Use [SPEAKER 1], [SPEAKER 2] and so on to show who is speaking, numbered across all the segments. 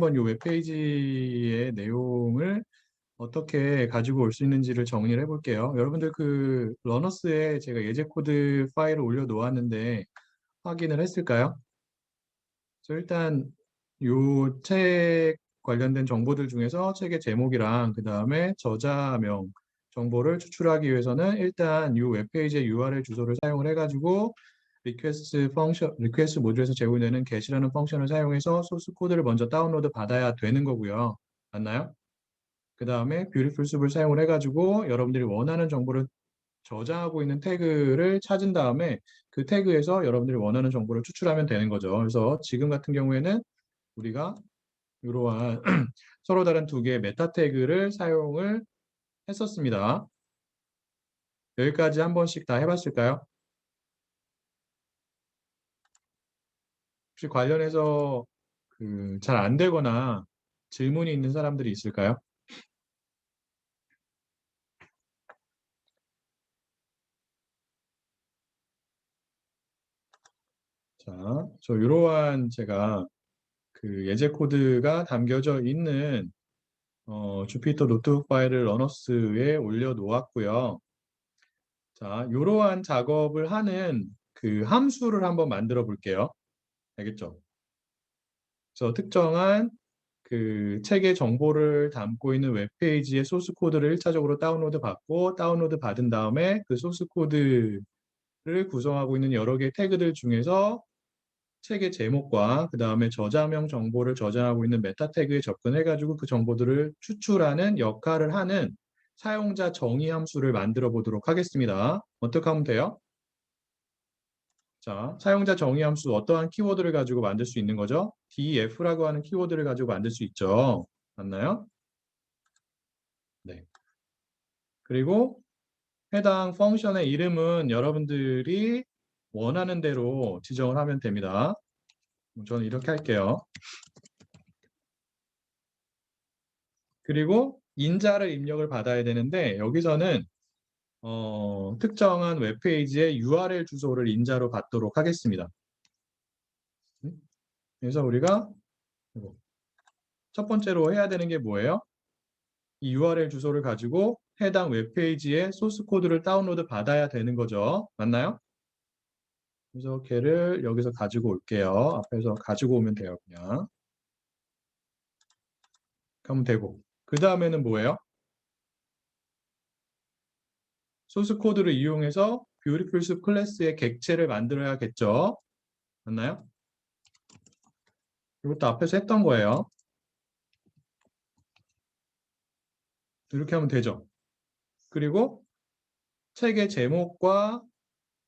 [SPEAKER 1] 한번 이 웹페이지의 내용을 어떻게 가지고 올 수 있는지를 정리를 해볼게요. 여러분들 그 러너스에 제가 예제 코드 파일을 올려놓았는데 확인을 했을까요? 그래서 일단 이 책 관련된 정보들 중에서 책의 제목이랑 그 다음에 저자명 정보를 추출하기 위해서는 일단 이 웹페이지의 URL 주소를 사용을 해가지고 리퀘스트 모듈에서 제공되는 get이라는 펑션을 사용해서 소스 코드를 먼저 다운로드 받아야 되는 거고요. 맞나요? 그 다음에 뷰티풀 숲을 사용을 해가지고 여러분들이 원하는 정보를 저장하고 있는 태그를 찾은 다음에 그 태그에서 여러분들이 원하는 정보를 추출하면 되는 거죠. 그래서 지금 같은 경우에는 우리가 이러한 서로 다른 두 개의 메타 태그를 사용을 했었습니다. 여기까지 한 번씩 다 해봤을까요? 혹시 관련해서 잘 안 되거나 질문이 있는 사람들이 있을까요? 자, 이러한 제가 그 예제 코드가 담겨져 있는 주피터 노트북 파일을 러너스에 올려놓았고요. 자, 이러한 작업을 하는 그 함수를 한번 만들어 볼게요. 알겠죠? 그래서 특정한 그 책의 정보를 담고 있는 웹페이지의 소스 코드를 1차적으로 다운로드 받고 다운로드 받은 다음에 그 소스 코드를 구성하고 있는 여러 개의 태그들 중에서 책의 제목과 그 다음에 저자명 정보를 저장하고 있는 메타 태그에 접근해가지고 그 정보들을 추출하는 역할을 하는 사용자 정의 함수를 만들어 보도록 하겠습니다. 어떻게 하면 돼요? 자, 사용자 정의 함수 어떠한 키워드를 가지고 만들 수 있는 거죠? def라고 하는 키워드를 가지고 만들 수 있죠. 맞나요? 네. 그리고 해당 펑션의 이름은 여러분들이 원하는 대로 지정을 하면 됩니다. 저는 이렇게 할게요. 그리고 인자를 입력을 받아야 되는데 여기서는 특정한 웹페이지의 URL 주소를 인자로 받도록 하겠습니다. 그래서 우리가 첫 번째로 해야 되는 게 뭐예요? 이 URL 주소를 가지고 해당 웹페이지의 소스 코드를 다운로드 받아야 되는 거죠. 맞나요? 그래서 걔를 여기서 가지고 올게요. 앞에서 가지고 오면 돼요. 그냥. 하면 되고. 그 다음에는 뭐예요? 소스 코드를 이용해서 뷰티풀 숲 클래스의 객체를 만들어야겠죠. 맞나요? 이것도 앞에서 했던 거예요. 이렇게 하면 되죠. 그리고 책의 제목과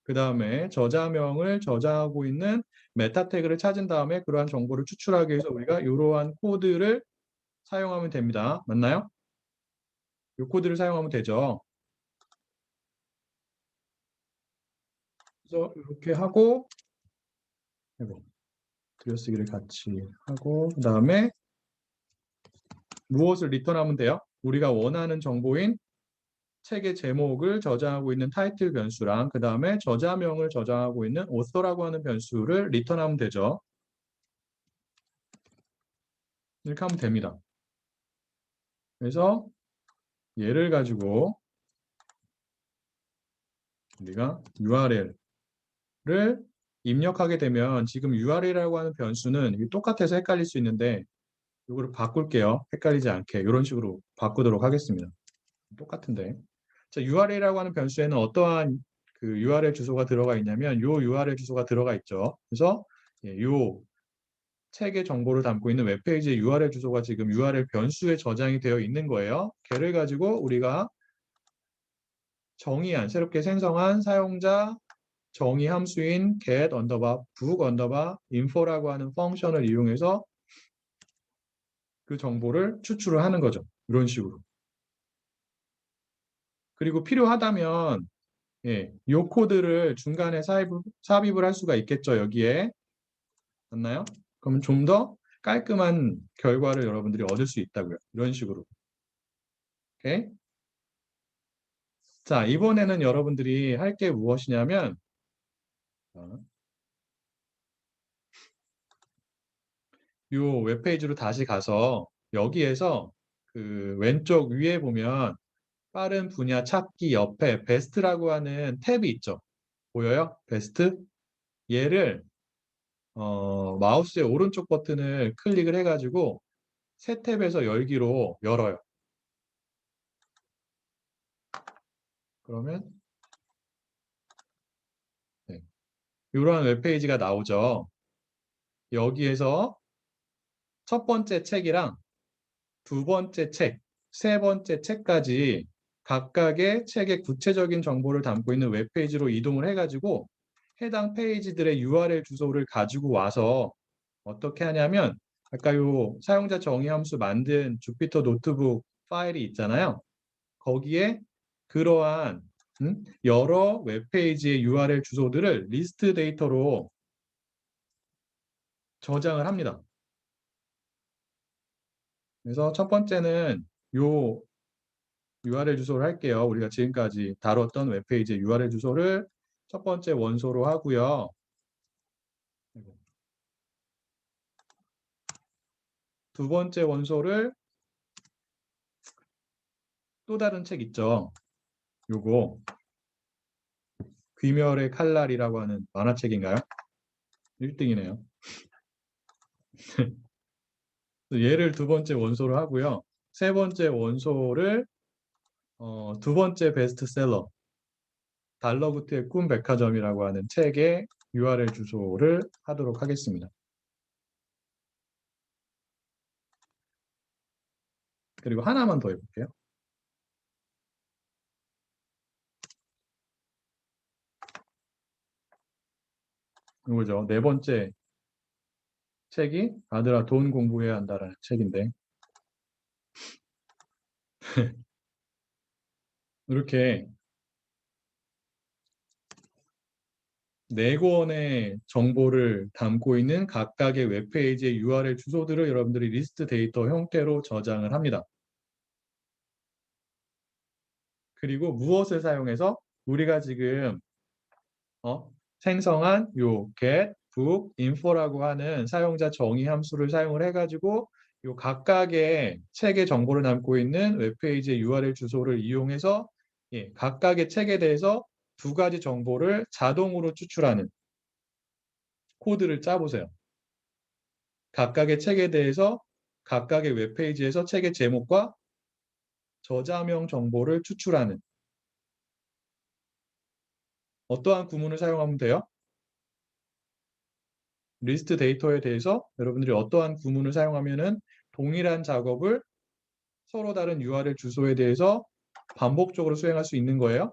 [SPEAKER 1] 그 다음에 저자명을 저장하고 있는 메타 태그를 찾은 다음에 그러한 정보를 추출하기 위해서 우리가 이러한 코드를 사용하면 됩니다. 맞나요? 이 코드를 사용하면 되죠. 그래서 이렇게 하고 들여쓰기를 같이 하고 그 다음에 무엇을 리턴하면 돼요? 우리가 원하는 정보인 책의 제목을 저장하고 있는 타이틀 변수랑 그 다음에 저자명을 저장하고 있는 author라고 하는 변수를 리턴하면 되죠. 이렇게 하면 됩니다. 그래서 얘를 가지고 우리가 URL을 입력하게 되면 지금 URL이라고 하는 변수는 똑같아서 헷갈릴 수 있는데 이거를 바꿀게요. 헷갈리지 않게 이런 식으로 바꾸도록 하겠습니다. 똑같은데. 자, URL이라고 하는 변수에는 어떠한 그 URL 주소가 들어가 있냐면 요 URL 주소가 들어가 있죠. 그래서 요 책의 정보를 담고 있는 웹페이지의 URL 주소가 지금 URL 변수에 저장이 되어 있는 거예요. 걔를 가지고 우리가 정의한, 새롭게 생성한 사용자 정의 함수인 get book info라고 하는 펑션을 이용해서 그 정보를 추출을 하는 거죠. 이런 식으로. 그리고 필요하다면 이 코드를 중간에 삽입을 할 수가 있겠죠. 여기에. 맞나요? 그러면 좀 더 깔끔한 결과를 여러분들이 얻을 수 있다고요. 이런 식으로. 오케이? 자, 이번에는 여러분들이 할 게 무엇이냐면 요 웹페이지로 다시 가서 여기에서 그 왼쪽 위에 보면 빠른 분야 찾기 옆에 베스트라고 하는 탭이 있죠. 보여요? 베스트? 얘를 마우스의 오른쪽 버튼을 클릭을 해가지고 새 탭에서 열기로 열어요. 그러면 네, 이러한 웹페이지가 나오죠. 여기에서 첫 번째 책이랑 두 번째 책, 세 번째 책까지 각각의 책의 구체적인 정보를 담고 있는 웹페이지로 이동을 해가지고 해당 페이지들의 URL 주소를 가지고 와서 어떻게 하냐면 아까 요 사용자 정의 함수 만든 주피터 노트북 파일이 있잖아요. 거기에 그러한 여러 웹페이지의 URL 주소들을 리스트 데이터로 저장을 합니다. 그래서 첫 번째는 요 URL 주소를 할게요. 우리가 지금까지 다뤘던 웹페이지의 URL 주소를 첫 번째 원소로 하고요. 두 번째 원소를 또 다른 책 있죠. 요거 귀멸의 칼날이라고 하는 만화책인가요? 1등이네요. 얘를 두 번째 원소로 하고요. 세 번째 원소를 두 번째 베스트셀러 달러구트의 꿈 백화점이라고 하는 책의 URL 주소를 하도록 하겠습니다. 그리고 하나만 더 해볼게요. 이거죠. 네 번째 책이 아들아 돈 공부해야 한다라는 책인데 이렇게 네 권의 정보를 담고 있는 각각의 웹페이지의 URL 주소들을 여러분들이 리스트 데이터 형태로 저장을 합니다. 그리고 무엇을 사용해서 우리가 지금 생성한 요 get, book, info라고 하는 사용자 정의 함수를 사용을 해가지고 요 각각의 책의 정보를 담고 있는 웹페이지의 URL 주소를 이용해서 각각의 책에 대해서 두 가지 정보를 자동으로 추출하는 코드를 짜보세요. 각각의 책에 대해서 각각의 웹페이지에서 책의 제목과 저자명 정보를 추출하는 어떠한 구문을 사용하면 돼요? 리스트 데이터에 대해서 여러분들이 어떠한 구문을 사용하면은 동일한 작업을 서로 다른 URL 주소에 대해서 반복적으로 수행할 수 있는 거예요.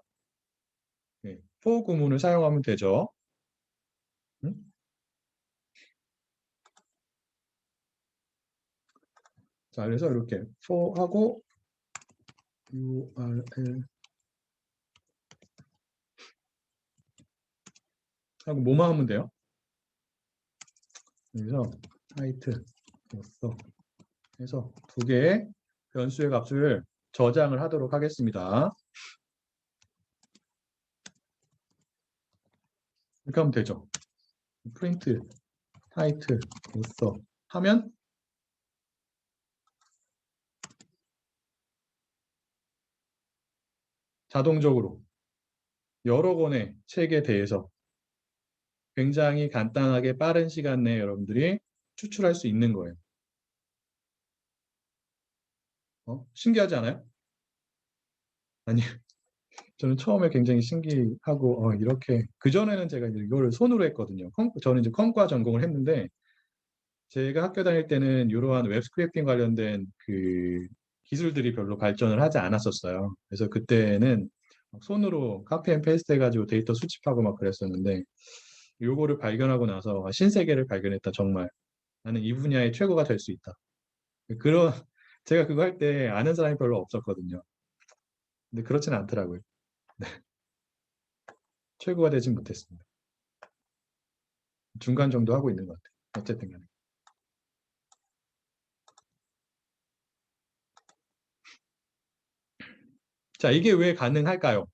[SPEAKER 1] 네, for 구문을 사용하면 되죠. 자, 그래서 이렇게 for 하고 URL 하고 뭐만 하면 돼요? 그래서 타이틀로서 해서 두 개의 변수의 값을 저장을 하도록 하겠습니다. 이렇게 하면 되죠. 프린트 타이틀로서 하면 자동적으로 여러 권의 책에 대해서 굉장히 간단하게 빠른 시간 내에 여러분들이 추출할 수 있는 거예요. 신기하지 않아요? 아니, 저는 처음에 굉장히 신기하고 이렇게 그전에는 제가 이거를 손으로 했거든요. 저는 이제 컴과 전공을 했는데 제가 학교 다닐 때는 이러한 웹 스크래핑 관련된 그 기술들이 별로 발전을 하지 않았었어요. 그래서 그때는 손으로 카피 앤 페이스트 해가지고 데이터 수집하고 막 그랬었는데 요거를 발견하고 나서 신세계를 발견했다. 정말 나는 이 분야의 최고가 될 수 있다. 그런 제가 그거 할 때 아는 사람이 별로 없었거든요. 근데 그렇지는 않더라고요. 최고가 되진 못했습니다. 중간 정도 하고 있는 것 같아요. 어쨌든 간에. 자, 이게 왜 가능할까요?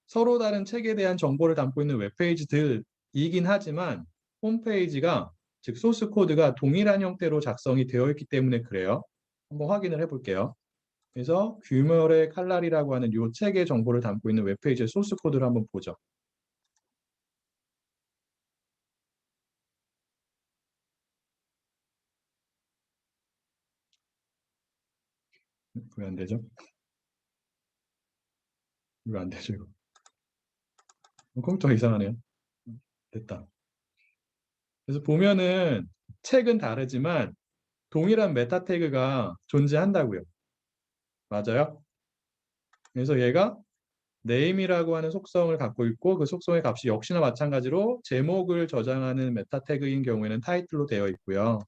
[SPEAKER 1] 서로 다른 책에 대한 정보를 담고 있는 웹페이지들이긴 하지만 홈페이지가 즉 소스 코드가 동일한 형태로 작성이 되어 있기 때문에 그래요. 한번 확인을 해볼게요. 그래서 규멸의 칼날이라고 하는 이 책의 정보를 담고 있는 웹페이지의 소스 코드를 한번 보죠. 왜 안 되죠? 왜 안 되죠? 이거? 컴퓨터가 이상하네요. 됐다. 그래서 보면은 책은 다르지만 동일한 메타 태그가 존재한다고요. 맞아요? 그래서 얘가 name이라고 하는 속성을 갖고 있고 그 속성의 값이 역시나 마찬가지로 제목을 저장하는 메타 태그인 경우에는 title로 되어 있고요.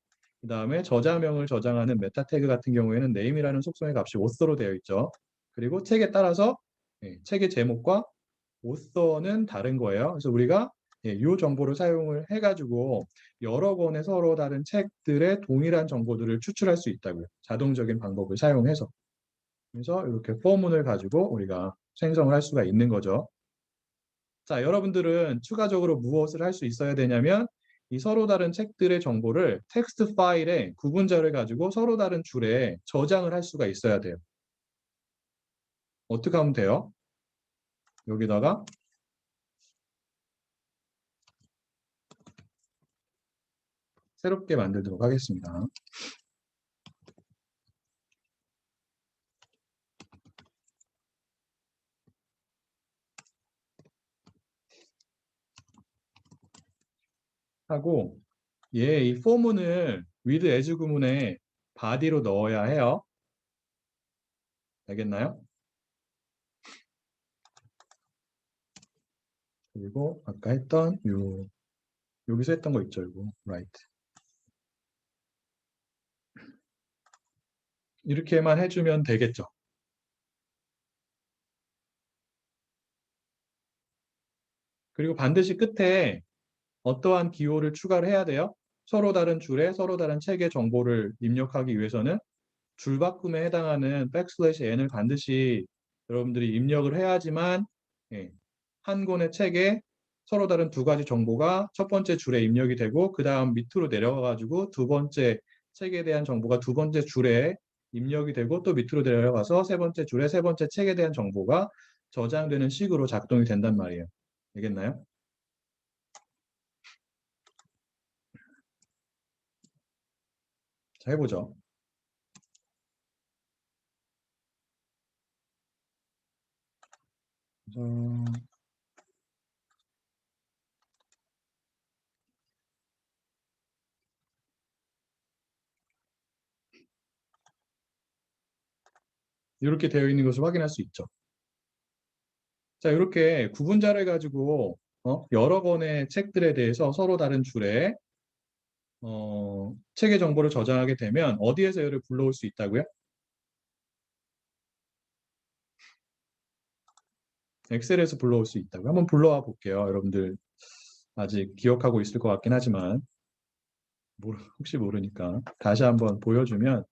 [SPEAKER 1] 그 다음에 저자명을 저장하는 메타 태그 같은 경우에는 name이라는 속성의 값이 author로 되어 있죠. 그리고 책에 따라서 책의 제목과 author는 다른 거예요. 그래서 우리가 이 정보를 사용을 해가지고 여러 권의 서로 다른 책들의 동일한 정보들을 추출할 수 있다고요. 자동적인 방법을 사용해서. 그래서 이렇게 포문을 가지고 우리가 생성을 할 수가 있는 거죠. 자, 여러분들은 추가적으로 무엇을 할 수 있어야 되냐면 이 서로 다른 책들의 정보를 텍스트 파일에 구분자를 가지고 서로 다른 줄에 저장을 할 수가 있어야 돼요. 어떻게 하면 돼요? 여기다가 새롭게 만들도록 하겠습니다. 하고 이 포문을 with as 구문에 body로 넣어야 해요. 알겠나요? 그리고 아까 했던 여기서 했던 거 있죠, 이거 right. 이렇게만 해주면 되겠죠. 그리고 반드시 끝에 어떠한 기호를 추가를 해야 돼요. 서로 다른 줄에 서로 다른 책의 정보를 입력하기 위해서는 줄바꿈에 해당하는 백슬래시 n을 반드시 여러분들이 입력을 해야지만 한 권의 책에 서로 다른 두 가지 정보가 첫 번째 줄에 입력이 되고 그 다음 밑으로 내려가 가지고 두 번째 책에 대한 정보가 두 번째 줄에 입력이 되고 또 밑으로 내려가서 세 번째 줄에 세 번째 책에 대한 정보가 저장되는 식으로 작동이 된단 말이에요. 알겠나요? 자, 해보죠. 이렇게 되어 있는 것을 확인할 수 있죠. 자, 이렇게 구분자를 가지고 여러 권의 책들에 대해서 서로 다른 줄에 책의 정보를 저장하게 되면 어디에서 얘를 불러올 수 있다고요? 엑셀에서 불러올 수 있다고요. 한번 불러와 볼게요. 여러분들 아직 기억하고 있을 것 같긴 하지만 혹시 모르니까 다시 한번 보여주면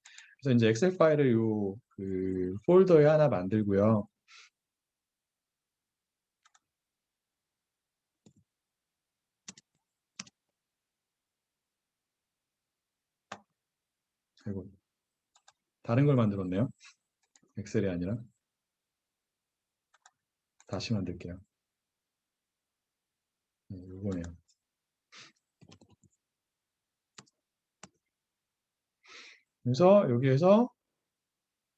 [SPEAKER 1] 그래서 이제 엑셀 파일을 그 폴더에 하나 만들고요. 아이고, 다른 걸 만들었네요. 엑셀이 아니라 다시 만들게요. 이거네요. 그래서 여기에서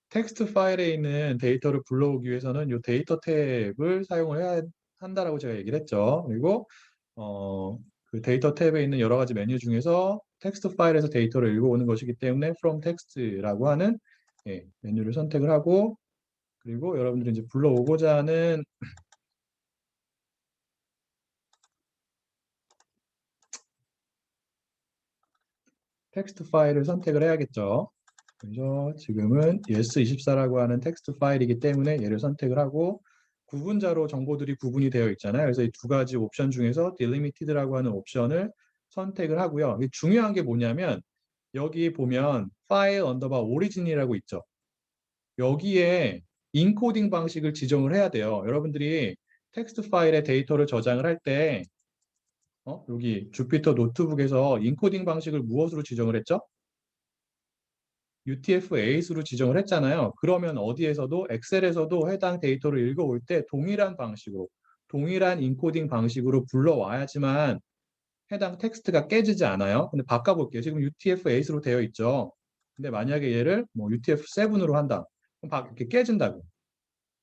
[SPEAKER 1] 텍스트 파일에 있는 데이터를 불러오기 위해서는 이 데이터 탭을 사용을 해야 한다라고 제가 얘기를 했죠. 그리고 그 데이터 탭에 있는 여러 가지 메뉴 중에서 텍스트 파일에서 데이터를 읽어오는 것이기 때문에 from text라고 하는 메뉴를 선택을 하고 그리고 여러분들이 이제 불러오고자 하는 텍스트 파일을 선택을 해야겠죠. 그래서 지금은 yes24라고 하는 텍스트 파일이기 때문에 얘를 선택을 하고 구분자로 정보들이 구분이 되어 있잖아요. 그래서 이 두 가지 옵션 중에서 delimited라고 하는 옵션을 선택을 하고요. 중요한 게 뭐냐면 여기 보면 file underbar origin이라고 있죠. 여기에 인코딩 방식을 지정을 해야 돼요. 여러분들이 텍스트 파일에 데이터를 저장을 할 때 여기 주피터 노트북에서 인코딩 방식을 무엇으로 지정을 했죠? UTF-8으로 지정을 했잖아요. 그러면 어디에서도 엑셀에서도 해당 데이터를 읽어올 때 동일한 방식으로, 동일한 인코딩 방식으로 불러와야지만 해당 텍스트가 깨지지 않아요. 근데 바꿔볼게요. 지금 UTF-8으로 되어 있죠. 근데 만약에 얘를 뭐 UTF-7으로 한다. 그럼 이렇게 깨진다고.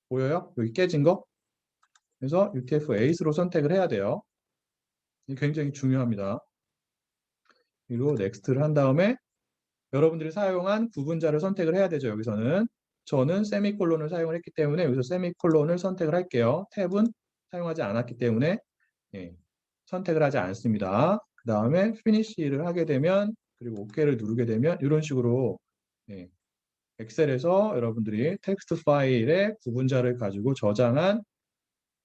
[SPEAKER 1] 보여요? 여기 깨진 거? 그래서 UTF-8으로 선택을 해야 돼요. 이게 굉장히 중요합니다. 그리고 넥스트를 한 다음에 여러분들이 사용한 구분자를 선택을 해야 되죠. 여기서는 저는 세미콜론을 사용을 했기 때문에 여기서 세미콜론을 선택을 할게요. 탭은 사용하지 않았기 때문에 선택을 하지 않습니다. 그 다음에 피니시를 하게 되면 그리고 OK를 누르게 되면 이런 식으로 엑셀에서 여러분들이 텍스트 파일의 구분자를 가지고 저장한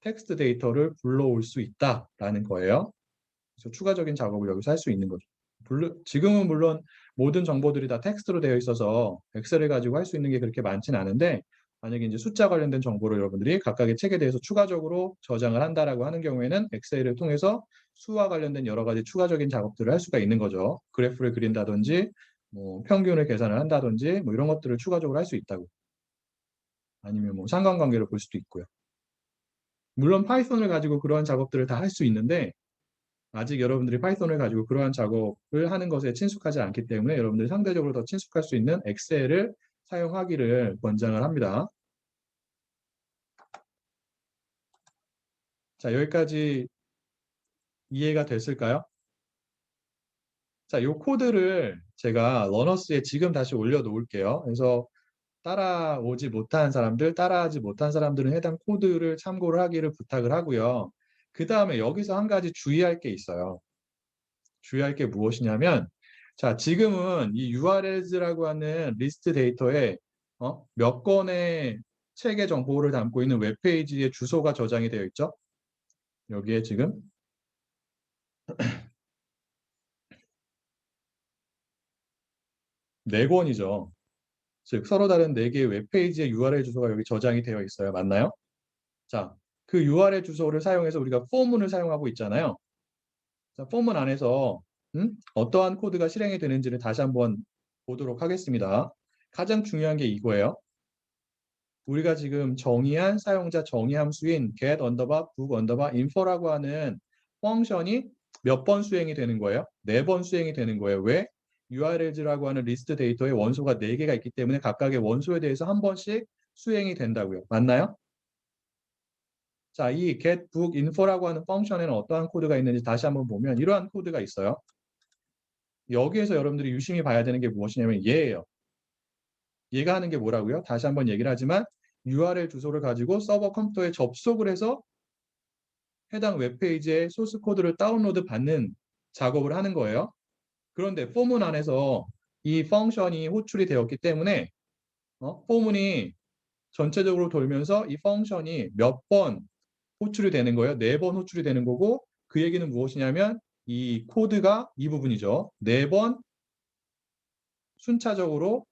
[SPEAKER 1] 텍스트 데이터를 불러올 수 있다라는 거예요. 그래서 추가적인 작업을 여기서 할 수 있는 거죠. 지금은 물론 모든 정보들이 다 텍스트로 되어 있어서 엑셀을 가지고 할 수 있는 게 그렇게 많지는 않은데 만약에 이제 숫자 관련된 정보를 여러분들이 각각의 책에 대해서 추가적으로 저장을 한다라고 하는 경우에는 엑셀을 통해서 수와 관련된 여러 가지 추가적인 작업들을 할 수가 있는 거죠. 그래프를 그린다든지 뭐 평균을 계산을 한다든지 뭐 이런 것들을 추가적으로 할 수 있다고. 아니면 뭐 상관관계를 볼 수도 있고요. 물론 파이썬을 가지고 그러한 작업들을 다 할 수 있는데 아직 여러분들이 파이썬을 가지고 그러한 작업을 하는 것에 친숙하지 않기 때문에 여러분들이 상대적으로 더 친숙할 수 있는 엑셀을 사용하기를 권장을 합니다. 자, 여기까지 이해가 됐을까요? 자, 이 코드를 제가 러너스에 지금 다시 올려놓을게요. 그래서 따라오지 못한 사람들, 따라하지 못한 사람들은 해당 코드를 참고를 하기를 부탁을 하고요. 그 다음에 여기서 한 가지 주의할 게 있어요. 주의할 게 무엇이냐면 자, 지금은 이 URLs라고 하는 리스트 데이터에 몇 건의 책의 정보를 담고 있는 웹페이지의 주소가 저장이 되어 있죠. 여기에 지금 4권이죠. 즉 서로 다른 4개의 웹페이지의 URL 주소가 여기 저장이 되어 있어요. 맞나요? 자, 그 URL 주소를 사용해서 우리가 포문을 사용하고 있잖아요. 자, 포문 안에서 어떠한 코드가 실행이 되는지를 다시 한번 보도록 하겠습니다. 가장 중요한 게 이거예요. 우리가 지금 정의한 사용자 정의 함수인 get book info라고 하는 펑션이 몇 번 수행이 되는 거예요? 4번 수행이 되는 거예요. 왜? URLs라고 하는 리스트 데이터에 원소가 4개가 있기 때문에 각각의 원소에 대해서 한 번씩 수행이 된다고요. 맞나요? 자, 이 get book info라고 하는 펑션에는 어떠한 코드가 있는지 다시 한번 보면 이러한 코드가 있어요. 여기에서 여러분들이 유심히 봐야 되는 게 무엇이냐면 얘예요. 얘가 하는 게 뭐라고요? 다시 한번 얘기를 하지만 URL 주소를 가지고 서버 컴퓨터에 접속을 해서 해당 웹페이지의 소스 코드를 다운로드 받는 작업을 하는 거예요. 그런데 포문 안에서 이 펑션이 호출이 되었기 때문에 포문이 전체적으로 돌면서 이 펑션이 몇 번 호출이 되는 거예요. 4번 호출이 되는 거고 그 얘기는 무엇이냐면 이 코드가 이 부분이죠. 4번 순차적으로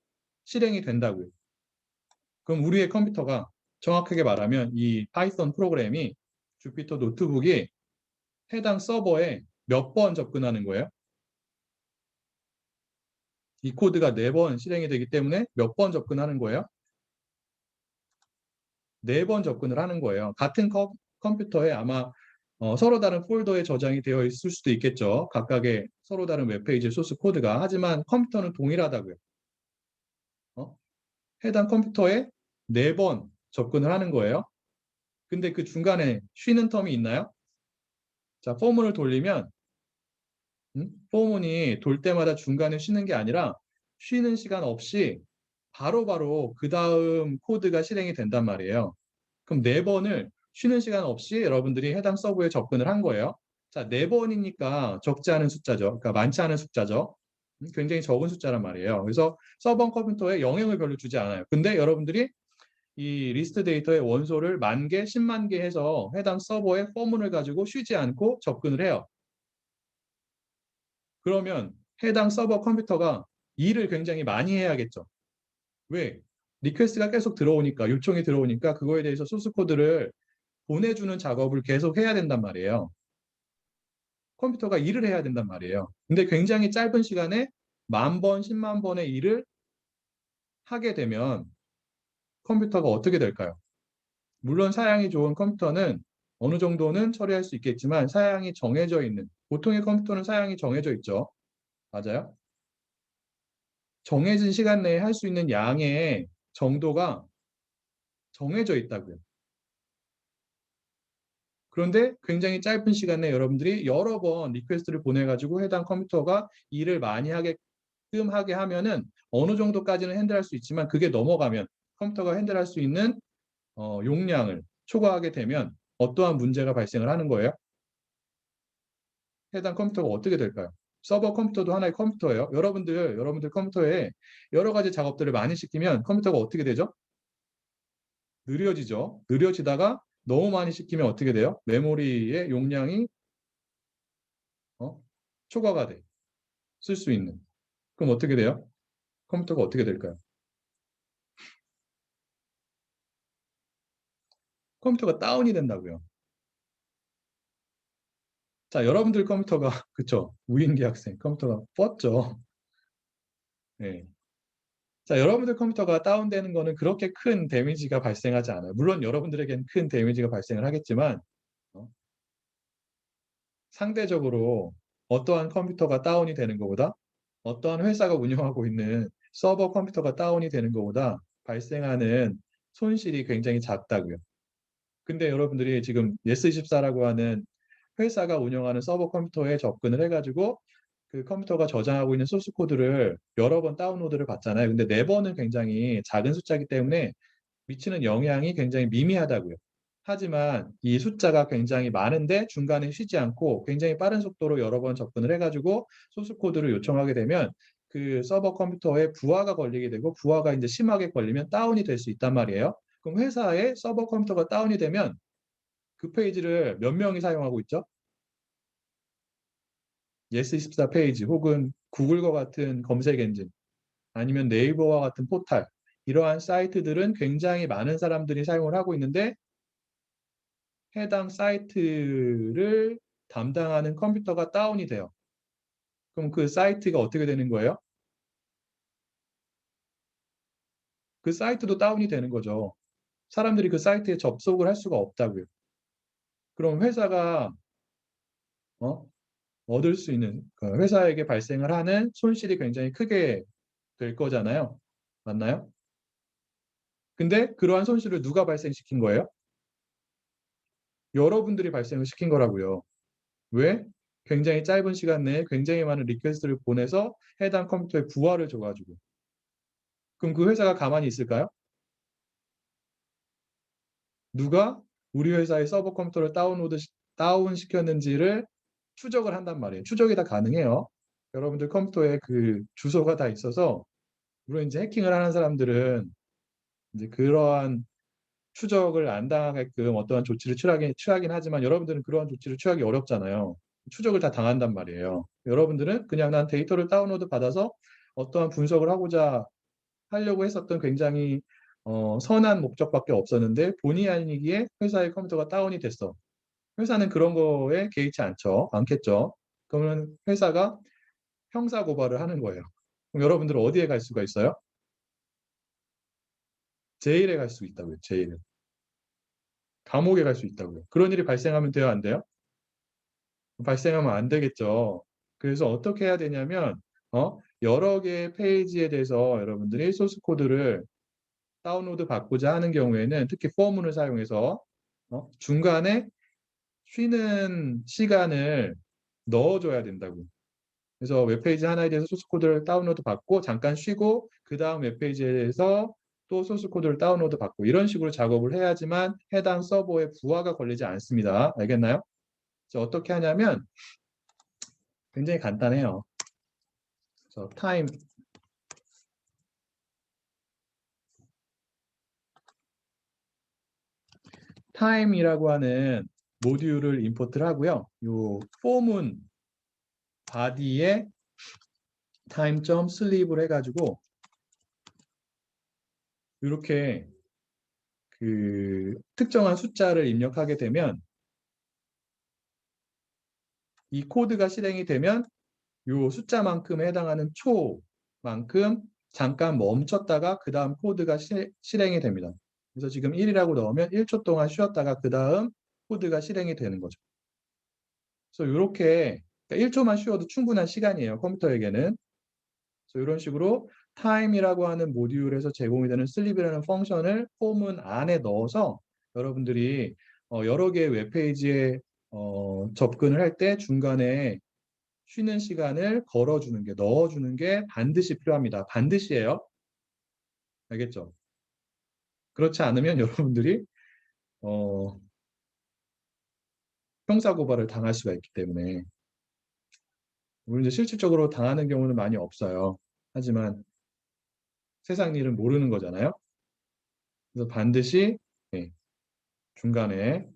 [SPEAKER 1] 실행이 된다고요. 그럼 우리의 컴퓨터가 정확하게 말하면 이 파이썬 프로그램이 주피터 노트북이 해당 서버에 몇 번 접근하는 거예요? 이 코드가 4번 실행이 되기 때문에 몇 번 접근하는 거예요? 4번 접근을 하는 거예요. 같은 컴퓨터에 아마 서로 다른 폴더에 저장이 되어 있을 수도 있겠죠. 각각의 서로 다른 웹페이지 소스 코드가. 하지만 컴퓨터는 동일하다고요. 해당 컴퓨터에 4번 접근을 하는 거예요. 근데 그 중간에 쉬는 텀이 있나요? 자, 포문을 돌리면 포문이 돌 때마다 중간에 쉬는 게 아니라 쉬는 시간 없이 바로바로 그 다음 코드가 실행이 된단 말이에요. 그럼 4번을 쉬는 시간 없이 여러분들이 해당 서버에 접근을 한 거예요. 자, 4번이니까 적지 않은 숫자죠. 그러니까 많지 않은 숫자죠. 굉장히 적은 숫자란 말이에요. 그래서 서버 컴퓨터에 영향을 별로 주지 않아요. 근데 여러분들이 이 리스트 데이터의 원소를 10,000개, 100,000개 해서 해당 서버에 포문을 가지고 쉬지 않고 접근을 해요. 그러면 해당 서버 컴퓨터가 일을 굉장히 많이 해야겠죠. 왜? 리퀘스트가 계속 들어오니까, 요청이 들어오니까 그거에 대해서 소스 코드를 보내주는 작업을 계속 해야 된단 말이에요. 컴퓨터가 일을 해야 된단 말이에요. 근데 굉장히 짧은 시간에 10,000번, 10만 번의 일을 하게 되면 컴퓨터가 어떻게 될까요? 물론 사양이 좋은 컴퓨터는 어느 정도는 처리할 수 있겠지만 사양이 정해져 있는, 보통의 컴퓨터는 사양이 정해져 있죠. 맞아요? 정해진 시간 내에 할 수 있는 양의 정도가 정해져 있다고요. 그런데 굉장히 짧은 시간 내에 여러분들이 여러 번 리퀘스트를 보내가지고 해당 컴퓨터가 일을 많이 하게끔 하게 하면은 어느 정도까지는 핸들할 수 있지만 그게 넘어가면 컴퓨터가 핸들할 수 있는 용량을 초과하게 되면 어떠한 문제가 발생을 하는 거예요? 해당 컴퓨터가 어떻게 될까요? 서버 컴퓨터도 하나의 컴퓨터예요. 여러분들 컴퓨터에 여러 가지 작업들을 많이 시키면 컴퓨터가 어떻게 되죠? 느려지죠. 느려지다가 너무 많이 시키면 어떻게 돼요? 메모리의 용량이 어? 초과가 돼. 쓸 수 있는. 그럼 어떻게 돼요? 컴퓨터가 어떻게 될까요? 컴퓨터가 다운이 된다고요. 자, 여러분들 컴퓨터가 그쵸? 우인기 학생 컴퓨터가 뻗죠. 네. 자, 여러분들 컴퓨터가 다운되는 거는 그렇게 큰 데미지가 발생하지 않아요. 물론 여러분들에겐 큰 데미지가 발생을 하겠지만 어? 상대적으로 어떠한 컴퓨터가 다운이 되는 것보다 어떠한 회사가 운영하고 있는 서버 컴퓨터가 다운이 되는 것보다 발생하는 손실이 굉장히 작다고요. 근데 여러분들이 지금 예스24라고 하는 회사가 운영하는 서버 컴퓨터에 접근을 해가지고 그 컴퓨터가 저장하고 있는 소스 코드를 여러 번 다운로드를 받잖아요. 근데 4번은 굉장히 작은 숫자이기 때문에 미치는 영향이 굉장히 미미하다고요. 하지만 이 숫자가 굉장히 많은데 중간에 쉬지 않고 굉장히 빠른 속도로 여러 번 접근을 해가지고 소스 코드를 요청하게 되면 그 서버 컴퓨터에 부하가 걸리게 되고 부하가 이제 심하게 걸리면 다운이 될 수 있단 말이에요. 그럼 회사의 서버 컴퓨터가 다운이 되면 그 페이지를 몇 명이 사용하고 있죠? 예스24 페이지 혹은 구글과 같은 검색 엔진 아니면 네이버와 같은 포탈 이러한 사이트들은 굉장히 많은 사람들이 사용을 하고 있는데 해당 사이트를 담당하는 컴퓨터가 다운이 돼요. 그럼 그 사이트가 어떻게 되는 거예요? 그 사이트도 다운이 되는 거죠. 사람들이 그 사이트에 접속을 할 수가 없다고요. 그럼 회사가 어? 얻을 수 있는 그 회사에게 발생을 하는 손실이 굉장히 크게 될 거잖아요. 맞나요? 근데 그러한 손실을 누가 발생시킨 거예요? 여러분들이 발생을 시킨 거라고요. 왜? 굉장히 짧은 시간 내에 굉장히 많은 리퀘스트를 보내서 해당 컴퓨터에 부하를 줘가지고. 그럼 그 회사가 가만히 있을까요? 누가 우리 회사의 서버 컴퓨터를 다운 시켰는지를 추적을 한단 말이에요. 추적이 다 가능해요. 여러분들 컴퓨터에 그 주소가 다 있어서 물론 이제 해킹을 하는 사람들은 이제 그러한 추적을 안 당하게끔 어떠한 조치를 취하긴 하지만 여러분들은 그러한 조치를 취하기 어렵잖아요. 추적을 다 당한단 말이에요. 여러분들은 그냥 난 데이터를 다운로드 받아서 어떠한 분석을 하고자 하려고 했었던 굉장히 선한 목적밖에 없었는데 본의 아니기에 회사의 컴퓨터가 다운이 됐어. 회사는 그런 거에 개의치 않겠죠. 그러면 회사가 형사 고발을 하는 거예요. 그럼 여러분들은 어디에 갈 수가 있어요? 제일에 갈 수 있다고요. 제일. 감옥에 갈 수 있다고요. 그런 일이 발생하면 돼요, 안 돼요? 발생하면 안 되겠죠. 그래서 어떻게 해야 되냐면 여러 개의 페이지에 대해서 여러분들이 소스 코드를 다운로드 받고자 하는 경우에는 특히 포문을 사용해서 중간에 쉬는 시간을 넣어줘야 된다고. 그래서 웹페이지 하나에 대해서 소스 코드를 다운로드 받고 잠깐 쉬고 그 다음 웹페이지에 대해서 또 소스 코드를 다운로드 받고 이런 식으로 작업을 해야지만 해당 서버에 부하가 걸리지 않습니다. 알겠나요? 그래서 어떻게 하냐면 굉장히 간단해요. 그래서 타임이라고 하는 모듈을 임포트를 하고요. 요 폼은 바디에 time.sleep을 해가지고 이렇게 그 특정한 숫자를 입력하게 되면 이 코드가 실행이 되면 요 숫자만큼에 해당하는 초만큼 잠깐 멈췄다가 그 다음 코드가 실행이 됩니다. 그래서 지금 1이라고 넣으면 1초 동안 쉬었다가 그 다음 코드가 실행이 되는 거죠. 그래서 이렇게 1초만 쉬어도 충분한 시간이에요. 컴퓨터에게는. 그래서 이런 식으로 time이라고 하는 모듈에서 제공이 되는 sleep이라는 펑션을 포문 안에 넣어서 여러분들이 여러 개의 웹페이지에 접근을 할 때 중간에 쉬는 시간을 걸어주는 게, 넣어주는 게 반드시 필요합니다. 반드시예요. 알겠죠? 그렇지 않으면 여러분들이 어, 형사고발을 당할 수가 있기 때문에 물론 이제 실질적으로 당하는 경우는 많이 없어요. 하지만 세상 일은 모르는 거잖아요. 그래서 반드시 네, 중간에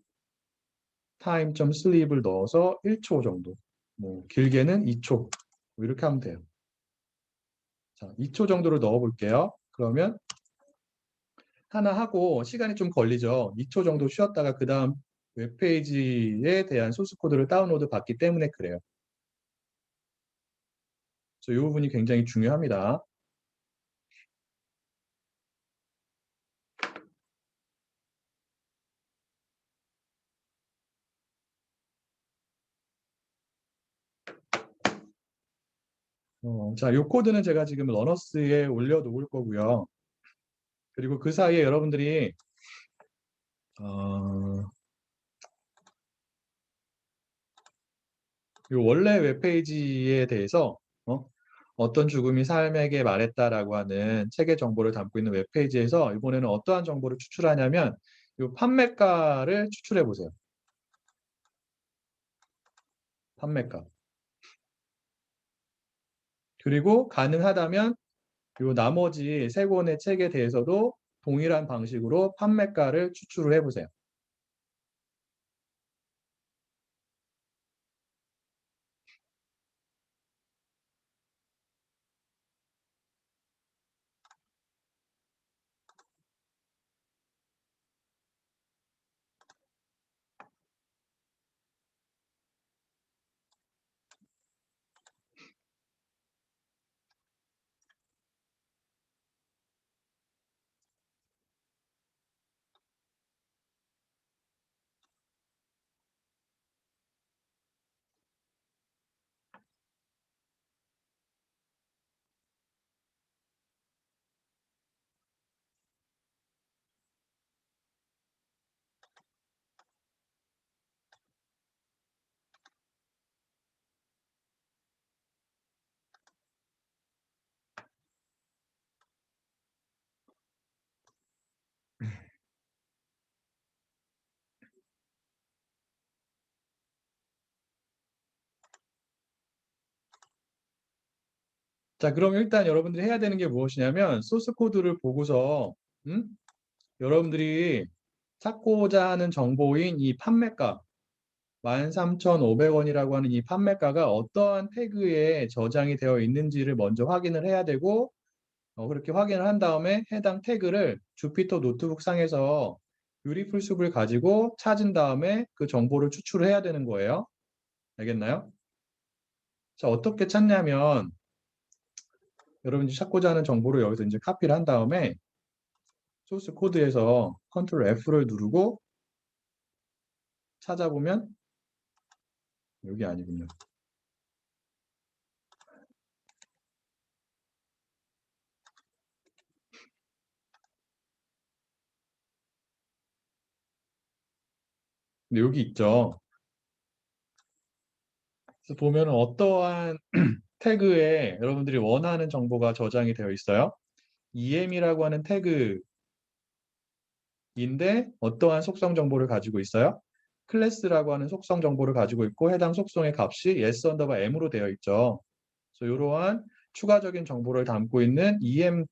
[SPEAKER 1] time.sleep을 넣어서 1초 정도, 뭐 길게는 2초 뭐 이렇게 하면 돼요. 자, 2초 정도를 넣어 볼게요. 그러면 하나 하고 시간이 좀 걸리죠. 2초 정도 쉬었다가 그 다음 웹페이지에 대한 소스 코드를 다운로드 받기 때문에 그래요. 그래서 이 부분이 굉장히 중요합니다. 자, 이 코드는 제가 지금 러너스에 올려놓을 거고요. 그리고 그 사이에 여러분들이 어, 이 원래 웹페이지에 대해서 어떤 죽음이 삶에게 말했다라고 하는 책의 정보를 담고 있는 웹페이지에서 이번에는 어떠한 정보를 추출하냐면 이 판매가를 추출해 보세요. 판매가. 그리고 가능하다면 이 나머지 세 권의 책에 대해서도 동일한 방식으로 판매가를 추출을 해보세요. 자, 그럼 일단 여러분들이 해야 되는 게 무엇이냐면 소스 코드를 보고서 여러분들이 찾고자 하는 정보인 이 판매가 13,500원이라고 하는 이 판매가가 어떠한 태그에 저장이 되어 있는지를 먼저 확인을 해야 되고 그렇게 확인을 한 다음에 해당 태그를 주피터 노트북 상에서 유리풀숲을 가지고 찾은 다음에 그 정보를 추출을 해야 되는 거예요. 알겠나요? 자, 어떻게 찾냐면 여러분이 찾고자 하는 정보를 여기서 이제 카피를 한 다음에 소스 코드에서 컨트롤 F를 누르고 찾아보면 여기 아니군요. 근데 여기 있죠. 그래서 보면 어떠한 태그에 여러분들이 원하는 정보가 저장이 되어 있어요. EM이라고 하는 태그인데 어떠한 속성 정보를 가지고 있어요? 클래스라고 하는 속성 정보를 가지고 있고 해당 속성의 값이 yes M으로 되어 있죠. 그래서 이러한 추가적인 정보를 담고 있는 EM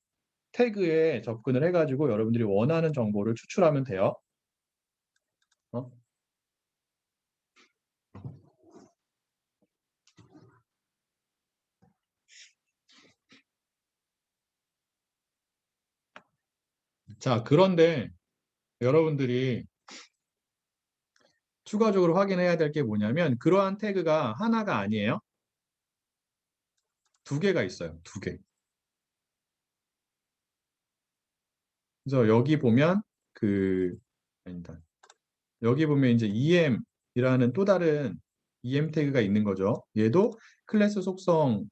[SPEAKER 1] 태그에 접근을 해가지고 여러분들이 원하는 정보를 추출하면 돼요. 어? 자, 그런데 여러분들이 추가적으로 확인해야 될 게 뭐냐면 그러한 태그가 하나가 아니에요. 두 개가 있어요. 두 개. 그래서 여기 보면 아니다. 여기 보면 이제 EM이라는 또 다른 EM 태그가 있는 거죠. 얘도 클래스 속성을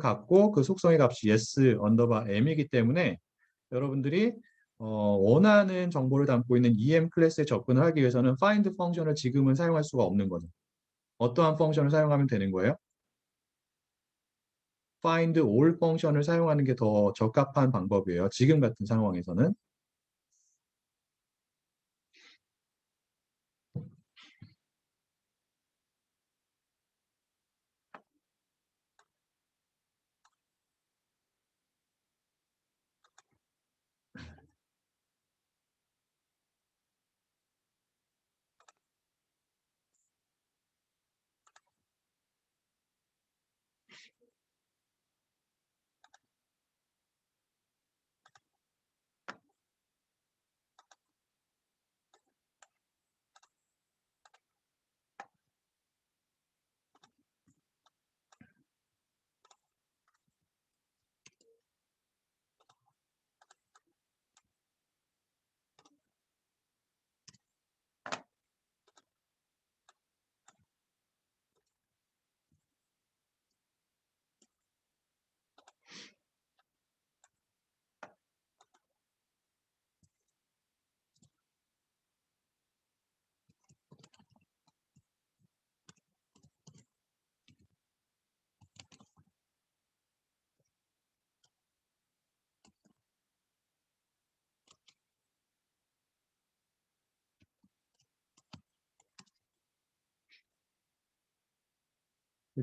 [SPEAKER 1] 갖고 그 속성의 값이 yes 언더바 m이기 때문에 여러분들이 원하는 정보를 담고 있는 EM 클래스에 접근을 하기 위해서는 find 펑션을 지금은 사용할 수가 없는 거죠. 어떠한 펑션을 사용하면 되는 거예요? find all 펑션을 사용하는 게 더 적합한 방법이에요. 지금 같은 상황에서는.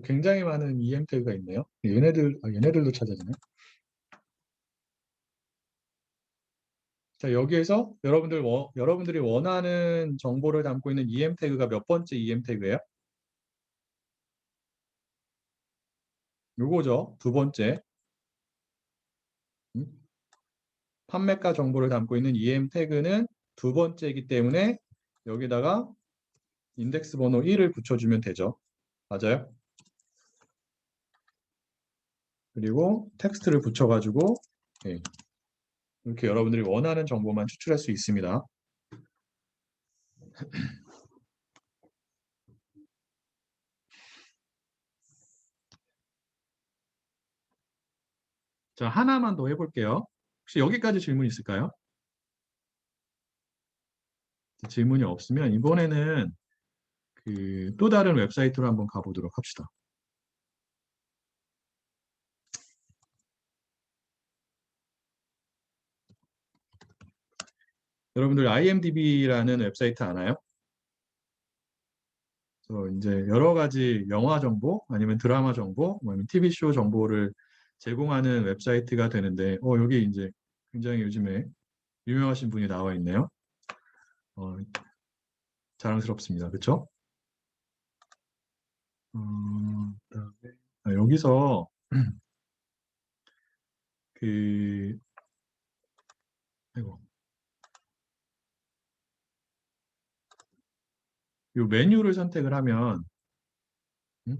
[SPEAKER 1] 굉장히 많은 EM 태그가 있네요. 얘네들도 찾아지네. 자, 여기에서 여러분들이 원하는 정보를 담고 있는 EM 태그가 몇 번째 EM 태그예요? 요거죠. 두 번째. 음? 판매가 정보를 담고 있는 EM 태그는 두 번째이기 때문에 여기다가 인덱스 번호 1을 붙여주면 되죠. 맞아요? 그리고 텍스트를 붙여가지고 예, 이렇게 여러분들이 원하는 정보만 추출할 수 있습니다. 자, 하나만 더 해볼게요. 혹시 여기까지 질문 있을까요? 질문이 없으면 이번에는 또 다른 웹사이트로 한번 가보도록 합시다. 여러분들 IMDb라는 웹사이트 아나요? 이제 여러 가지 영화 정보, 아니면 드라마 정보, 아니면 TV쇼 정보를 제공하는 웹사이트가 되는데, 여기 이제 굉장히 요즘에 유명하신 분이 나와 있네요. 어, 자랑스럽습니다. 그렇죠? 그다음에 여기서 그 아이고, 요 메뉴를 선택을 하면 음?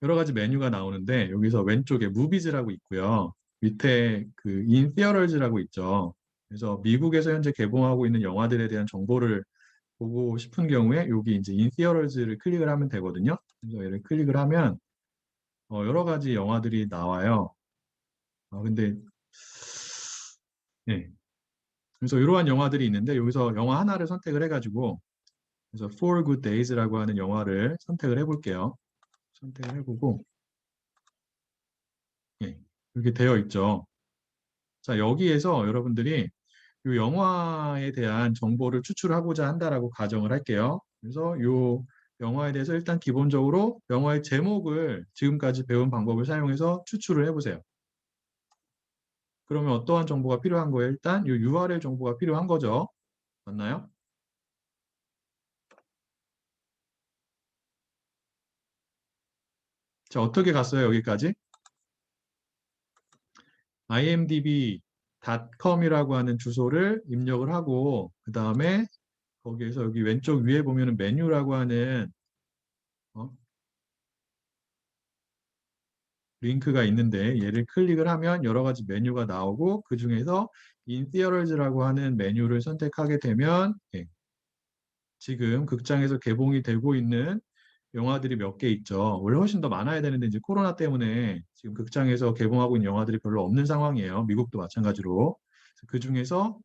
[SPEAKER 1] 여러 가지 메뉴가 나오는데 여기서 왼쪽에 무비즈라고 있고요. 밑에 인피어럴즈라고 있죠. 그래서 미국에서 현재 개봉하고 있는 영화들에 대한 정보를 보고 싶은 경우에 여기 이제 인피어럴즈를 클릭을 하면 되거든요. 그래서 얘를 클릭을 하면 여러 가지 영화들이 나와요. 근데 예. 그래서 이러한 영화들이 있는데 여기서 영화 하나를 선택을 해가지고 그래서 Four Good Days라고 하는 영화를 선택을 해볼게요. 선택을 해보고 예. 이렇게 되어 있죠. 자, 여기에서 여러분들이 이 영화에 대한 정보를 추출하고자 한다라고 가정을 할게요. 그래서 이 영화에 대해서 일단 기본적으로 영화의 제목을 지금까지 배운 방법을 사용해서 추출을 해보세요. 그러면 어떠한 정보가 필요한 거예요? 일단 이 URL 정보가 필요한 거죠. 맞나요? 자, 어떻게 갔어요? 여기까지? imdb.com이라고 하는 주소를 입력을 하고 그 다음에 거기에서 여기 왼쪽 위에 보면은 메뉴라고 하는 어, 링크가 있는데 얘를 클릭을 하면 여러 가지 메뉴가 나오고 그 중에서 In Theaters라고 하는 메뉴를 선택하게 되면 예, 지금 극장에서 개봉이 되고 있는 영화들이 몇 개 있죠. 원래 훨씬 더 많아야 되는데 이제 코로나 때문에 지금 극장에서 개봉하고 있는 영화들이 별로 없는 상황이에요. 미국도 마찬가지로. 그 중에서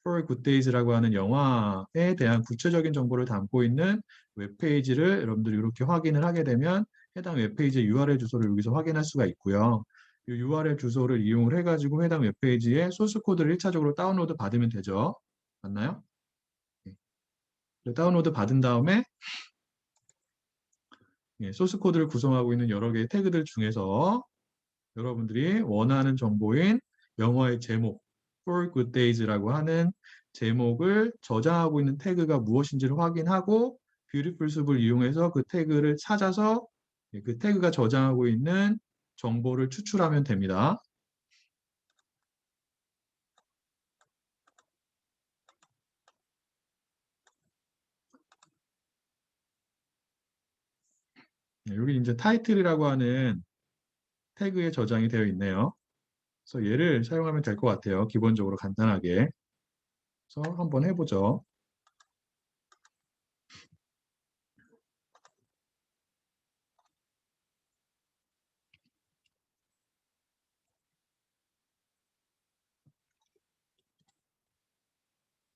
[SPEAKER 1] For Good Days라고 하는 영화에 대한 구체적인 정보를 담고 있는 웹페이지를 여러분들이 이렇게 확인을 하게 되면 해당 웹페이지의 URL 주소를 여기서 확인할 수가 있고요. 이 URL 주소를 이용을 해가지고 해당 웹페이지에 소스 코드를 1차적으로 다운로드 받으면 되죠. 맞나요? 네. 다운로드 받은 다음에 예, 소스 코드를 구성하고 있는 여러 개의 태그들 중에서 여러분들이 원하는 정보인 영어의 제목, For Good Days라고 하는 제목을 저장하고 있는 태그가 무엇인지를 확인하고 Beautiful Soup을 이용해서 그 태그를 찾아서 예, 그 태그가 저장하고 있는 정보를 추출하면 됩니다. 예, 여기 이제 타이틀이라고 하는 태그에 저장이 되어 있네요. 그래서 얘를 사용하면 될 것 같아요. 기본적으로 간단하게. 그래서 한번 해보죠.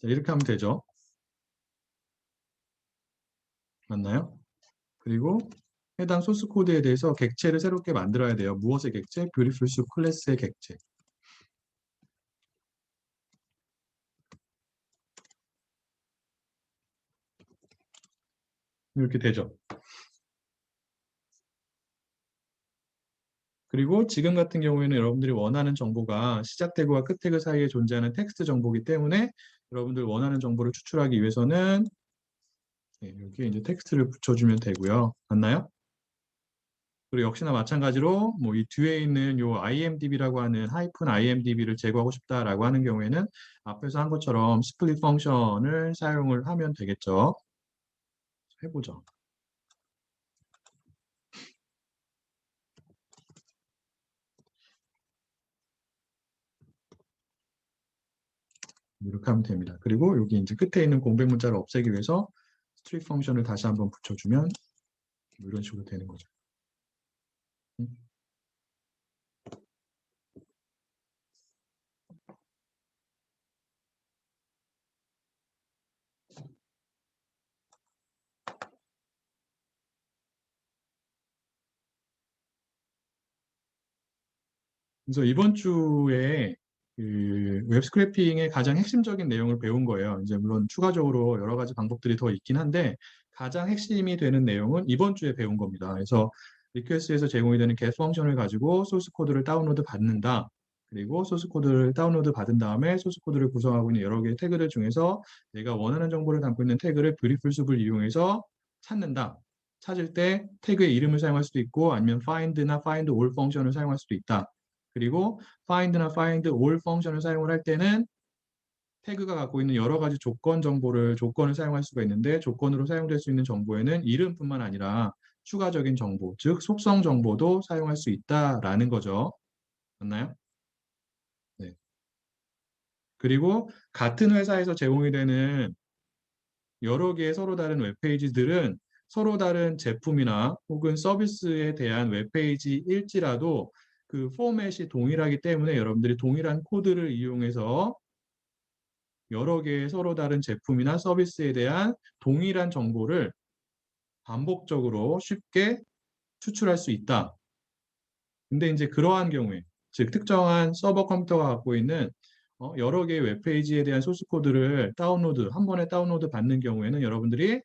[SPEAKER 1] 자, 이렇게 하면 되죠. 맞나요? 그리고 해당 소스 코드에 대해서 객체를 새롭게 만들어야 돼요. 무엇의 객체? Beautiful Soup 클래스의 객체. 이렇게 되죠. 그리고 지금 같은 경우에는 여러분들이 원하는 정보가 시작 태그와 끝 태그 사이에 존재하는 텍스트 정보이기 때문에 여러분들 원하는 정보를 추출하기 위해서는 예, 여기에 이제 텍스트를 붙여주면 되고요. 맞나요? 그리고 역시나 마찬가지로 뭐 이 뒤에 있는 요 IMDb라고 하는 하이픈 IMDb를 제거하고 싶다라고 하는 경우에는 앞에서 한 것처럼 스플릿 펑션을 사용을 하면 되겠죠. 해보죠. 이렇게 하면 됩니다. 그리고 여기 이제 끝에 있는 공백 문자를 없애기 위해서 스트립 펑션을 다시 한번 붙여주면 뭐 이런 식으로 되는 거죠. 그래서 이번 주에 그 웹스크래핑의 가장 핵심적인 내용을 배운 거예요. 이제 물론 추가적으로 여러 가지 방법들이 더 있긴 한데 가장 핵심이 되는 내용은 이번 주에 배운 겁니다. 그래서 리퀘스트에서 제공이 되는 get 펑션을 가지고 소스 코드를 다운로드 받는다. 그리고 소스 코드를 다운로드 받은 다음에 소스 코드를 구성하고 있는 여러 개의 태그들 중에서 내가 원하는 정보를 담고 있는 태그를 뷰티풀 숲을 이용해서 찾는다. 찾을 때 태그의 이름을 사용할 수도 있고 아니면 find나 find all 펑션을 사용할 수도 있다. 그리고 find나 find all 펑션을 사용을 할 때는 태그가 갖고 있는 여러 가지 조건을 사용할 수가 있는데 조건으로 사용될 수 있는 정보에는 이름뿐만 아니라 추가적인 정보, 즉 속성 정보도 사용할 수 있다라는 거죠. 맞나요? 네. 그리고 같은 회사에서 제공이 되는 여러 개의 서로 다른 웹페이지들은 서로 다른 제품이나 혹은 서비스에 대한 웹페이지일지라도 그 포맷이 동일하기 때문에 여러분들이 동일한 코드를 이용해서 여러 개의 서로 다른 제품이나 서비스에 대한 동일한 정보를 반복적으로 쉽게 추출할 수 있다. 근데 이제 그러한 경우에, 즉 특정한 서버 컴퓨터가 갖고 있는 여러 개의 웹페이지에 대한 소스 코드를 한 번에 다운로드 받는 경우에는 여러분들이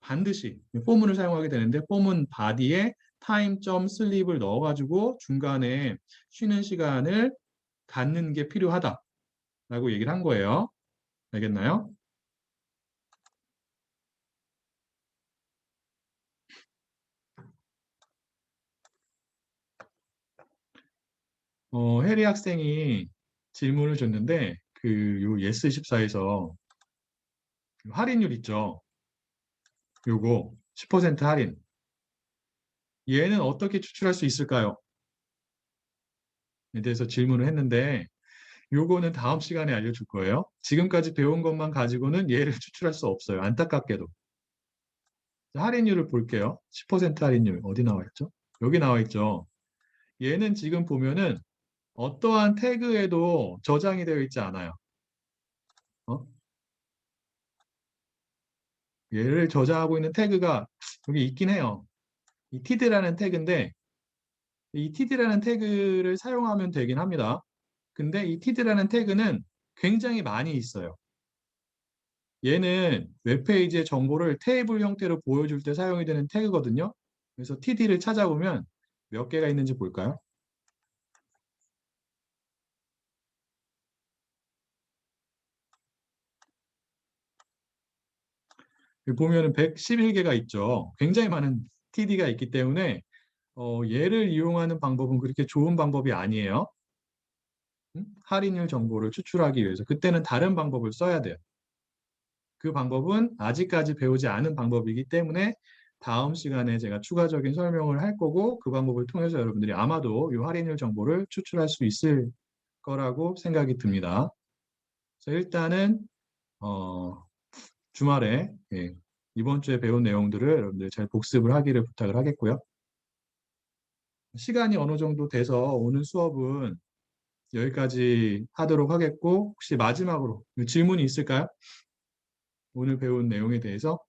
[SPEAKER 1] 반드시 포문을 사용하게 되는데 포문 바디에 time.sleep을 넣어가지고 중간에 쉬는 시간을 갖는 게 필요하다라고 얘기를 한 거예요. 알겠나요? 해리 학생이 질문을 줬는데 그 요 예스14에서 할인율 있죠. 요거 10% 할인. 얘는 어떻게 추출할 수 있을까요? 에 대해서 질문을 했는데 요거는 다음 시간에 알려줄 거예요. 지금까지 배운 것만 가지고는 얘를 추출할 수 없어요. 안타깝게도. 할인율을 볼게요. 10% 할인율 어디 나와 있죠? 여기 나와 있죠. 얘는 지금 보면은 어떠한 태그에도 저장이 되어 있지 않아요. 어? 얘를 저장하고 있는 태그가 여기 있긴 해요. 이 td라는 태그인데 이 td라는 태그를 사용하면 되긴 합니다. 근데 이 td라는 태그는 굉장히 많이 있어요. 얘는 웹페이지의 정보를 테이블 형태로 보여줄 때 사용이 되는 태그거든요. 그래서 td를 찾아보면 몇 개가 있는지 볼까요? 여기 보면은 111개가 있죠. 굉장히 많은 td가 있기 때문에 얘를 이용하는 방법은 그렇게 좋은 방법이 아니에요. 할인율 정보를 추출하기 위해서 그때는 다른 방법을 써야 돼요. 그 방법은 아직까지 배우지 않은 방법이기 때문에 다음 시간에 제가 추가적인 설명을 할 거고 그 방법을 통해서 여러분들이 아마도 이 할인율 정보를 추출할 수 있을 거라고 생각이 듭니다. 그래서 일단은 어, 주말에 이번 주에 배운 내용들을 여러분들 잘 복습을 하기를 부탁을 하겠고요. 시간이 어느 정도 돼서 오늘 수업은 여기까지 하도록 하겠고 혹시 마지막으로 질문이 있을까요? 오늘 배운 내용에 대해서